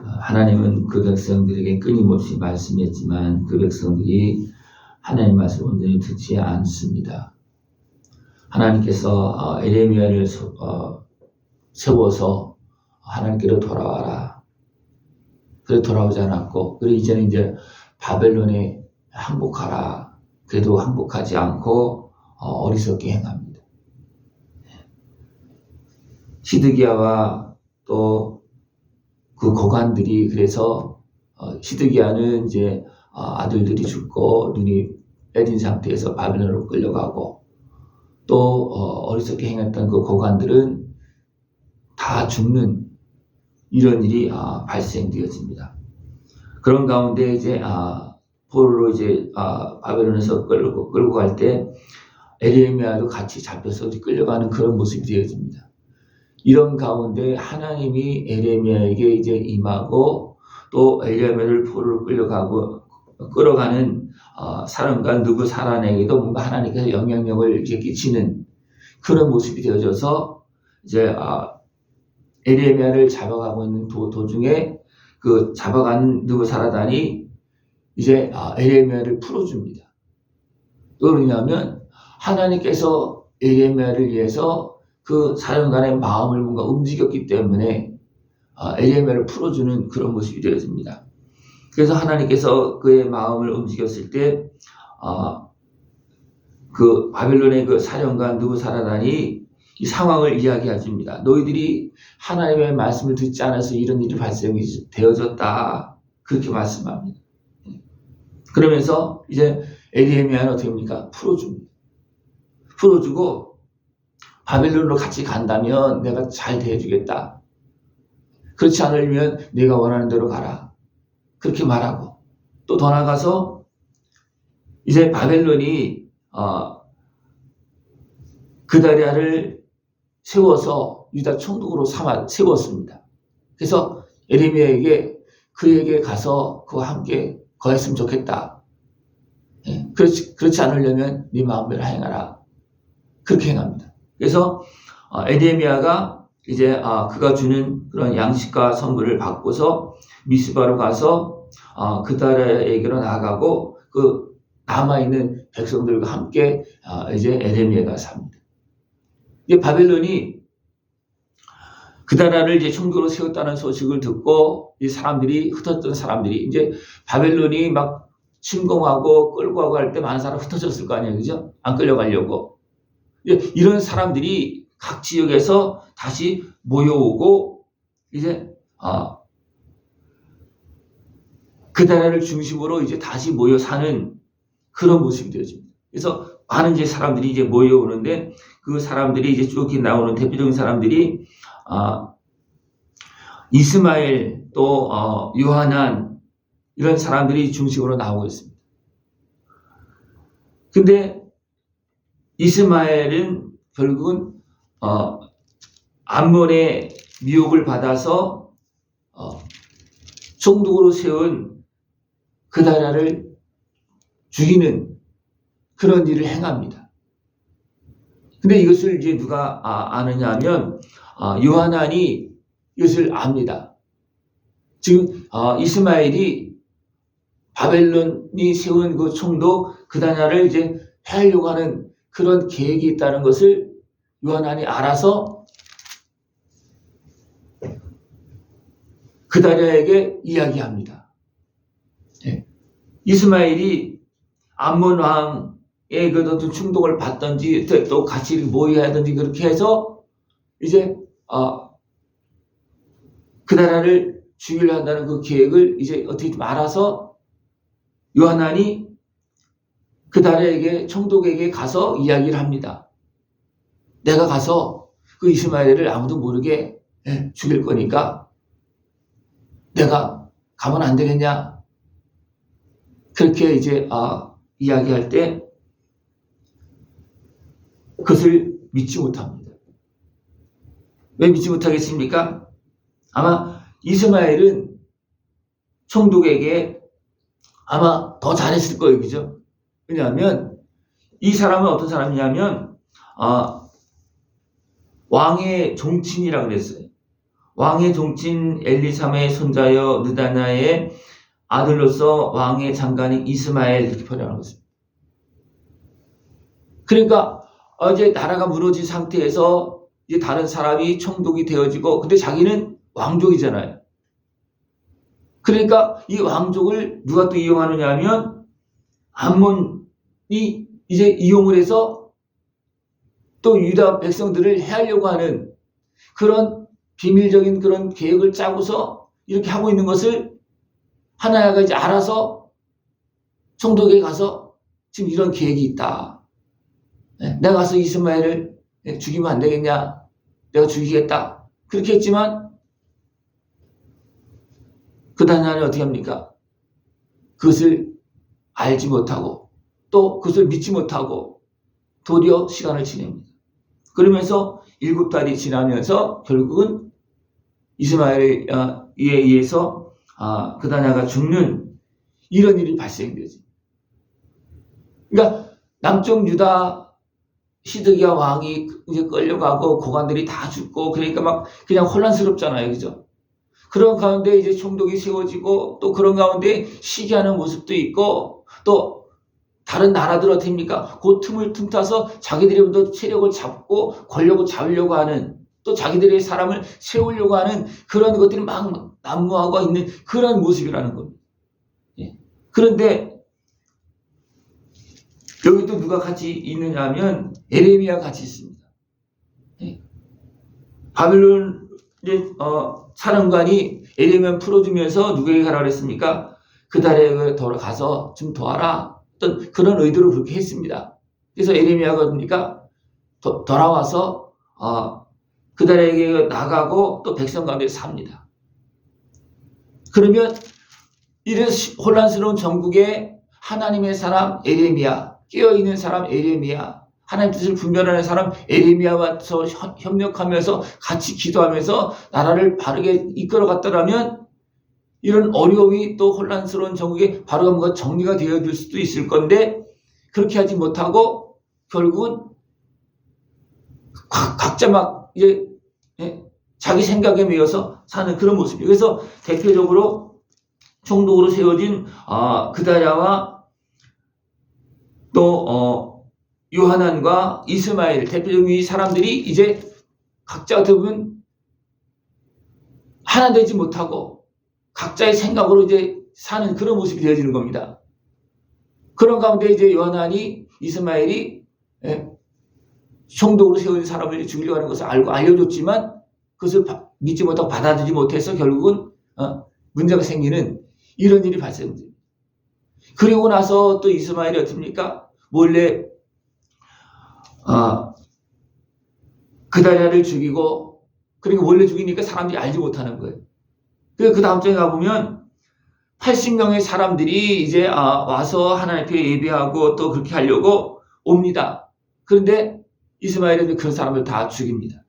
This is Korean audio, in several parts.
하나님은 그 백성들에게 끊임없이 말씀했지만 그 백성들이 하나님 말씀을 온전히 듣지 않습니다. 하나님께서 에레미야를 세워서 하나님께로 돌아와라. 그래 돌아오지 않았고, 그리고 이제는 이제 바벨론에 항복하라. 그래도 항복하지 않고 어리석게 행합니다. 시드기야와 또 그 고관들이 그래서 시드기야는 이제 아들들이 죽고 눈이 빼진 상태에서 바벨론으로 끌려가고, 또 어리석게 행했던 그 고관들은 다 죽는 이런 일이 발생되어집니다. 그런 가운데 이제 포로로 이제 바벨론에서 끌고 갈 때 에레미야도 같이 잡혀서 끌려가는 그런 모습이 되어집니다. 이런 가운데 하나님이 에레미야에게 이제 임하고, 또 에레미야를 포로로 끌어가는 사람과 누구 사람에게도 뭔가 하나님께서 영향력을 이렇게 끼치는 그런 모습이 되어져서 이제 에레미야를 잡아가고 있는 도중에 그 잡아가는 누구 사라단이 이제 에레미야를 풀어줍니다. 또 그러냐면 하나님께서 에레미야를 위해서 그 사령관의 마음을 뭔가 움직였기 때문에 에레미야를 풀어주는 그런 모습이 되어집니다. 그래서 하나님께서 그의 마음을 움직였을 때 그 바벨론의 그 사령관 느부사라단이 이 상황을 이야기해줍니다. 너희들이 하나님의 말씀을 듣지 않아서 이런 일이 발생이 되어졌다. 그렇게 말씀합니다. 그러면서 이제 에레미야는 어떻게 합니까? 풀어줍니다. 풀어주고 바벨론으로 같이 간다면 내가 잘 대해주겠다. 그렇지 않으면 네가 원하는 대로 가라. 그렇게 말하고, 또 더 나아가서 이제 바벨론이 그다리아를 세워서 유다 총독으로 세웠습니다. 그래서 에레미야에게 그에게 가서 그와 함께 거했으면 좋겠다. 그렇지 않으려면 네 마음대로 행하라. 그렇게 행합니다. 그래서 에레미야가 이제 그가 주는 그런 양식과 선물을 받고서 미스바로 가서 그다리아에게로 나아가고 그 남아있는 백성들과 함께 이제 에레미야가 삽니다. 이제 바벨론이 그다리아를 이제 총독으로 세웠다는 소식을 듣고 이 사람들이 흩어졌던 사람들이 이제 바벨론이 막 침공하고 끌고 가고 할 때 많은 사람 흩어졌을 거 아니에요, 그죠? 안 끌려가려고. 이런 사람들이 각 지역에서 다시 모여오고 이제 그다리아를 중심으로 이제 다시 모여 사는 그런 모습이 되어집니다. 그래서 많은 이제 사람들이 이제 모여오는데 그 사람들이 이제 쭉 나오는 대표적인 사람들이 이스마엘 또 요하난 이런 사람들이 중심으로 나오고 있습니다. 근데 이스마엘은 결국은 암몬의 미혹을 받아서 총독으로 세운 그다리아를 죽이는 그런 일을 행합니다. 근데 이것을 이제 누가 아느냐 하면 요하난이 이것을 압니다. 지금 이스마엘이 바벨론이 세운 그 총독 그다리아를 이제 해하려고 하는 그런 계획이 있다는 것을 요하난이 알아서 그다리아에게 이야기합니다. 이스마엘이 암몬 왕의 그 어떤 충동을 받든지 또 같이 모여야 하든지 그렇게 해서 이제 그다리아를 죽이려 한다는 그 계획을 이제 어떻게 좀 알아서 요하난이 그다리아에게 총독에게 가서 이야기를 합니다. 내가 가서 그 이스마엘을 아무도 모르게 죽일 거니까 내가 가면 안 되겠냐? 그렇게 이제 이야기할 때 그것을 믿지 못합니다. 왜 믿지 못하겠습니까? 아마 이스마엘은 총독에게 아마 더 잘했을 거예요, 그죠? 왜냐하면 이 사람은 어떤 사람이냐면 왕의 종친이라고 그랬어요. 왕의 종친 엘리사마의 손자여 느다냐의 아들로서 왕의 장관인 이스마엘 이렇게 표현하는 것입니다. 그러니까 이제 나라가 무너진 상태에서 이제 다른 사람이 총독이 되어지고 근데 자기는 왕족이잖아요. 그러니까 이 왕족을 누가 또 이용하느냐 하면 암몬이 이제 이용을 해서 또 유다 백성들을 해하려고 하는 그런 비밀적인 그런 계획을 짜고서 이렇게 하고 있는 것을 하나야가 이제 알아서 총독에게 가서 지금 이런 계획이 있다. 내가 가서 이스마엘을 죽이면 안 되겠냐? 내가 죽이겠다. 그렇게 했지만 그 다나는 어떻게 합니까? 그것을 알지 못하고 또 그것을 믿지 못하고 도리어 시간을 지냅니다. 그러면서 7달이 지나면서 결국은 이스마엘에 의해서 그 다나가 죽는 이런 일이 발생되죠. 그러니까 남쪽 유다 시드기야 왕이 이제 끌려가고 고관들이 다 죽고 그러니까 막 그냥 혼란스럽잖아요, 그죠? 그런 가운데 이제 총독이 세워지고 또 그런 가운데 시기하는 모습도 있고 또 다른 나라들 어떻습니까? 그 틈을 틈타서 자기들이 더 세력을 잡고 권력을 잡으려고 하는 또 자기들의 사람을 세우려고 하는 그런 것들이 막 난무하고 있는 그런 모습이라는 겁니다. 예. 그런데 여기 또 누가 같이 있느냐 하면 에레미야 같이 있습니다. 예. 바빌론 사령관이 에레미야 풀어주면서 누구에게 가라 그랬습니까? 그 달에 돌아가서 좀 도와라. 어떤 그런 의도로 그렇게 했습니다. 그래서 에레미야가 뭡니까? 돌아와서 그 달에게 나가고 또 백성 가운데 삽니다. 그러면 이런 혼란스러운 전국에 하나님의 사람 에레미야, 깨어있는 사람 에레미야, 하나님 뜻을 분별하는 사람 에레미야와 협력하면서 같이 기도하면서 나라를 바르게 이끌어갔더라면 이런 어려움이 또 혼란스러운 전국에 바로 뭔가 정리가 되어질 수도 있을 건데 그렇게 하지 못하고 결국은 각자 막 이제 자기 생각에 매여서 사는 그런 모습이에요. 그래서 대표적으로 총독으로 세워진 그다랴와 또 요하난과 이스마엘 대표적인 이 사람들이 이제 각자 어떻게 보면 하나 되지 못하고 각자의 생각으로 이제 사는 그런 모습이 되어지는 겁니다. 그런 가운데 이제 요하난이 이스마엘이 총독으로 세워진 사람을 죽이려고 하는 것을 알고 알려줬지만 그것을 믿지 못하고 받아들이지 못해서 결국은 문제가 생기는 이런 일이 발생됩니다. 그리고 나서 또 이스마엘이 어떻습니까? 몰래 그다랴를 죽이고 그러니까 몰래 죽이니까 사람들이 알지 못하는 거예요. 그 다음 장에 가보면 80명의 사람들이 이제 와서 하나님 앞에 예배하고 또 그렇게 하려고 옵니다. 그런데 이스마엘은 그런 사람을 다 죽입니다.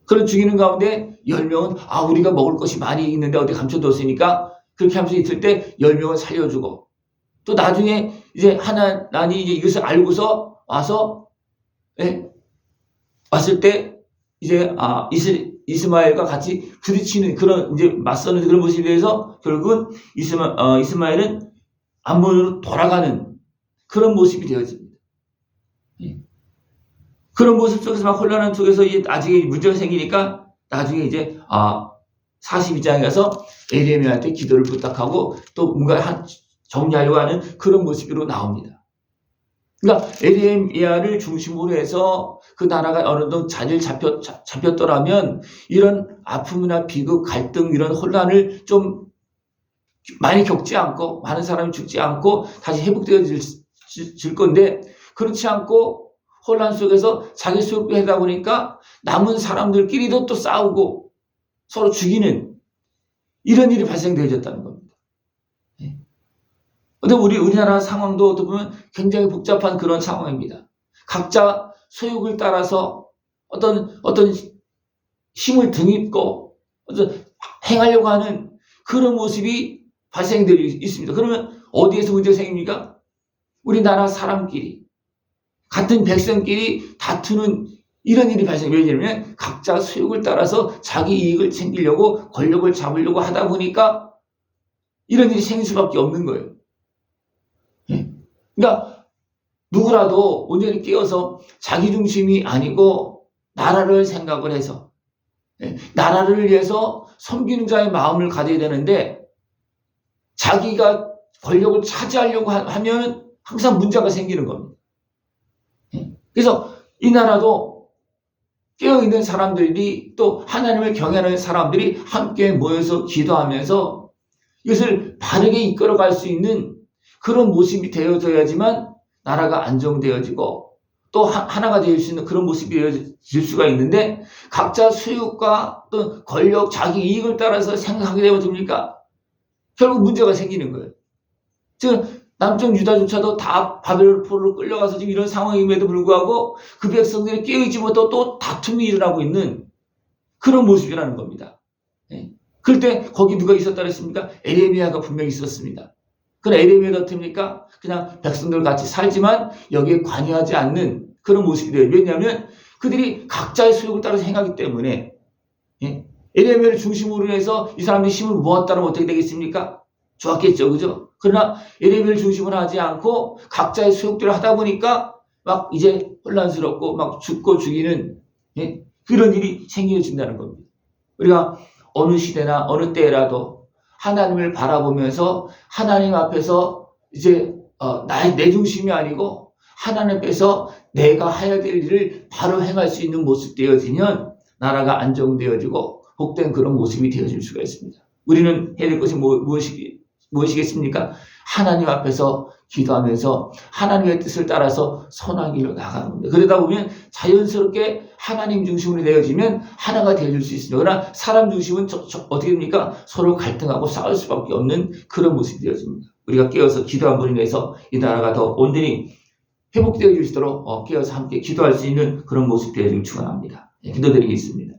그런 죽이는 가운데 10명은 우리가 먹을 것이 많이 있는데 어디 감춰뒀으니까 그렇게 하면서 있을 때 10명을 살려주고 또 나중에 이제 하나님이 이제 이것을 알고서 와서 왔을 때 이제 이스마엘과 같이 부딪히는 그런 이제 맞서는 그런 모습에 대해서 결국은 이스마엘은 암몬으로 돌아가는 그런 모습이 되어집니다. 그런 모습 속에서 막 혼란한 속에서 이제 나중에 문제가 생기니까 나중에 이제 42장에 가서 에레미야한테 기도를 부탁하고 또 뭔가 정리하려고 하는 그런 모습으로 나옵니다. 그러니까 에레미야를 중심으로 해서 그 나라가 어느 정도 자리를 잡혔더라면 이런 아픔이나 비극, 갈등 이런 혼란을 좀 많이 겪지 않고 많은 사람이 죽지 않고 다시 회복되어질 건데 그렇지 않고 혼란 속에서 자기 수업을 하다 보니까 남은 사람들끼리도 또 싸우고 서로 죽이는 이런 일이 발생되어졌다는 겁니다. 근데 우리나라 상황도 어떻게 보면 굉장히 복잡한 그런 상황입니다. 각자 소욕을 따라서 어떤 힘을 등입고 행하려고 하는 그런 모습이 발생되고 있습니다. 그러면 어디에서 문제가 생깁니까? 우리나라 사람끼리 같은 백성끼리 다투는 이런 일이 발생해요. 왜냐하면 각자 수욕을 따라서 자기 이익을 챙기려고 권력을 잡으려고 하다 보니까 이런 일이 생길 수밖에 없는 거예요. 그러니까 누구라도 온전히 깨어서 자기 중심이 아니고 나라를 생각을 해서 나라를 위해서 섬기는 자의 마음을 가져야 되는데 자기가 권력을 차지하려고 하면 항상 문제가 생기는 겁니다. 그래서 이 나라도 깨어있는 사람들이 또 하나님을 경외하는 사람들이 함께 모여서 기도하면서 이것을 바르게 이끌어갈 수 있는 그런 모습이 되어져야지만 나라가 안정되어지고 또 하나가 될 수 있는 그런 모습이 되어질 수가 있는데 각자 수욕과 또 권력, 자기 이익을 따라서 생각하게 되어집니까? 결국 문제가 생기는 거예요. 즉 남쪽 유다조차도 다 바벨론 포로로 끌려가서 지금 이런 상황임에도 불구하고 그 백성들이 깨어있지 못하고 또 다툼이 일어나고 있는 그런 모습이라는 겁니다. 그럴 때 거기 누가 있었다 그랬습니까? 에레미야가 분명히 있었습니다. 그럼 에레미야가 어떻습니까? 그냥 백성들 같이 살지만 여기에 관여하지 않는 그런 모습이 돼요. 왜냐하면 그들이 각자의 수욕을 따라서 행하기 때문에 에레미야를 중심으로 해서 이 사람들이 힘을 모았다면 어떻게 되겠습니까? 좋았겠죠, 그죠? 그러나 에레미야를 중심으로 하지 않고 각자의 수욕대로 하다 보니까 막 이제 혼란스럽고 막 죽고 죽이는 그런 일이 생겨진다는 겁니다. 우리가 어느 시대나 어느 때라도 하나님을 바라보면서 하나님 앞에서 이제 내 중심이 아니고 하나님 앞에서 내가 해야 될 일을 바로 행할 수 있는 모습 되어지면 나라가 안정되어지고 복된 그런 모습이 되어질 수가 있습니다. 우리는 해야 될 것이 무엇이겠습니까? 하나님 앞에서 기도하면서 하나님의 뜻을 따라서 선한 길로 나가는 겁니다. 그러다 보면 자연스럽게 하나님 중심으로 되어지면 하나가 되어질 수 있습니다. 그러나 사람 중심은 어떻게 됩니까? 서로 갈등하고 싸울 수밖에 없는 그런 모습이 되어집니다. 우리가 깨어서 기도함으로 인해서 이 나라가 더 온전히 회복되어질 수 있도록 깨어서 함께 기도할 수 있는 그런 모습 되어지길 축원합니다. 기도드리겠습니다.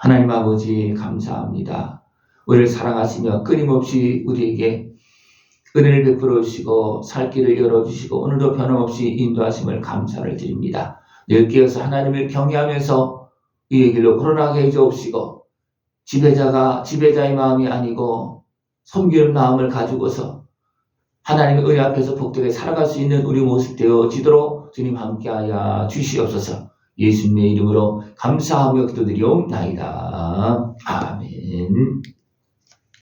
하나님 아버지 감사합니다. 우리를 사랑하시며 끊임없이 우리에게 은혜를 베풀어 주시고 살 길을 열어주시고 오늘도 변함없이 인도하심을 감사를 드립니다. 늘 깨어서 하나님을 경외하면서 이의 길로 걸어나가게 해주옵시고 지배자의 마음이 아니고 섬기는 마음을 가지고서 하나님의 은혜 앞에서 복되게 살아갈 수 있는 우리 모습 되어지도록 주님 함께하여 주시옵소서. 예수님의 이름으로 감사하며 기도드리옵나이다. 아멘.